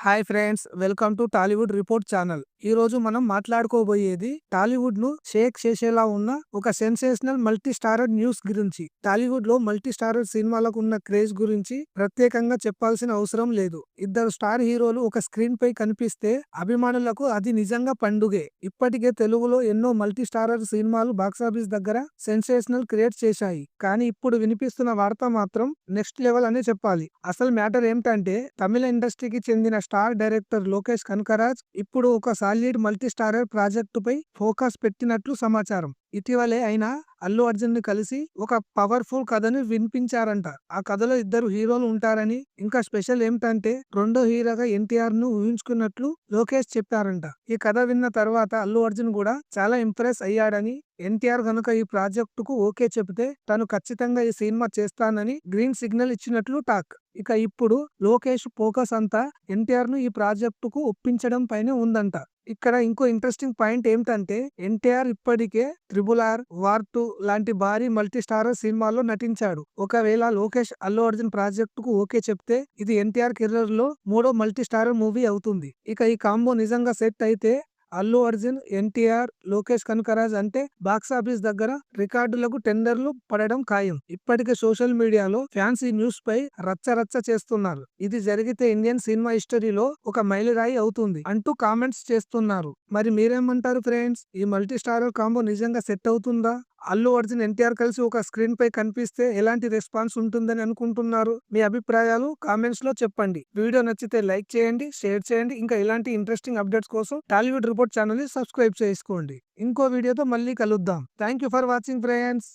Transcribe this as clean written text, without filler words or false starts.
Hi friends, welcome to Tollywood report channel. ఈ రోజు మనం మాట్లాడుకోబోయేది టాలీవుడ్ ను షేక్ చేసేలా ఉన్న ఒక సెన్సేషనల్ మల్టీ స్టారర్ న్యూస్ గురించి. టాలీవుడ్ లో మల్టీ స్టారర్ సినిమాలకు ఉన్న క్రేజ్ గురించి ప్రత్యేకంగా చెప్పాల్సిన అవసరం లేదు. ఇద్దరు స్టార్ హీరోలు ఒక స్క్రీన్ పై కనిపిస్తే అభిమానులకు అది నిజంగా పండుగే. ఇప్పటికే తెలుగులో ఎన్నో మల్టీ స్టారర్ సినిమాలు బాక్సాఫీస్ దగ్గర సెన్సేషనల్ క్రియేట్ చేశాయి. కానీ ఇప్పుడు వినిపిస్తున్న వార్త మాత్రం నెక్స్ట్ లెవెల్ అనే చెప్పాలి. అసలు మ్యాటర్ ఏంటంటే, తమిళ ఇండస్ట్రీకి చెందిన స్టార్ డైరెక్టర్ లోకేష్ కనకరాజ్ ఇప్పుడు ఒక సాలిడ్ మల్టీ స్టారర్ ప్రాజెక్టుపై ఫోకస్ పెట్టినట్లు సమాచారం. ఇటీవలే ఆయన అల్లు అర్జున్ ని కలిసి ఒక పవర్ఫుల్ కథను వినిపించారంట. ఆ కథలో ఇద్దరు హీరోలు ఉంటారని, ఇంకా స్పెషల్ ఏమిటంటే రెండో హీరోగా ఎన్టీఆర్ ను ఊహించుకున్నట్లు లోకేష్ చెప్పారంట. ఈ కథ విన్న తర్వాత అల్లు అర్జున్ కూడా చాలా ఇంప్రెస్ అయ్యాడని, ఎన్టీఆర్ కనుక ఈ ప్రాజెక్టుకు ఓకే చెబితే తను ఖచ్చితంగా ఈ సినిమా చేస్తానని గ్రీన్ సిగ్నల్ ఇచ్చినట్లు టాక్. ఇక ఇప్పుడు లోకేష్ ఫోకస్ అంతా ఎన్టీఆర్ ను ఈ ప్రాజెక్టుకు ఒప్పించడం పైనే ఉందంట. ఇక్కడ ఇంకో ఇంట్రెస్టింగ్ పాయింట్ ఏమిటంటే, ఎన్టీఆర్ ఇప్పటికే RRR, వార్ 2 లాంటి భారీ మల్టీ స్టారర్ సినిమాల్లో నటించాడు. ఒకవేళ లోకేష్ అల్లు అర్జున్ ప్రాజెక్టుకు ఓకే చెప్తే ఇది ఎన్టీఆర్ కెరీర్ లో మూడో మల్టీ స్టారర్ మూవీ అవుతుంది. ఇక ఈ కాంబో నిజంగా సెట్ అయితే అల్లు అర్జున్, ఎన్టీఆర్, లోకేష్ కనకరాజ్ అంటే బాక్సాఫీస్ దగ్గర రికార్డులకు టెండర్లు పడడం ఖాయం. ఇప్పటికే సోషల్ మీడియాలో ఫ్యాన్స్ ఈ న్యూస్ పై రచ్చ చేస్తున్నారు. ఇది జరిగితే ఇండియన్ సినిమా హిస్టరీలో ఒక మైలురాయి అవుతుంది అంటూ కామెంట్స్ చేస్తున్నారు. మరి మీరేమంటారు ఫ్రెండ్స్? ఈ మల్టీ స్టారర్ కాంబో నిజంగా సెట్ అవుతుందా? అల్లు అర్జున్, ఎన్టీఆర్ కలిసి ఒక స్క్రీన్ పై కనిపిస్తే ఎలాంటి రెస్పాన్స్ ఉంటుందని అనుకుంటున్నారు? మీ అభిప్రాయాలు కామెంట్స్ లో చెప్పండి. వీడియో నచ్చితే లైక్ చేయండి, షేర్ చేయండి. ఇంకా ఇలాంటి ఇంట్రెస్టింగ్ అప్డేట్స్ కోసం టాలీవుడ్ రిపోర్ట్ ఛానల్ ని సబ్స్క్రైబ్ చేసుకోండి. ఇంకో వీడియోతో మళ్ళీ కలుద్దాం. Thank you for watching friends.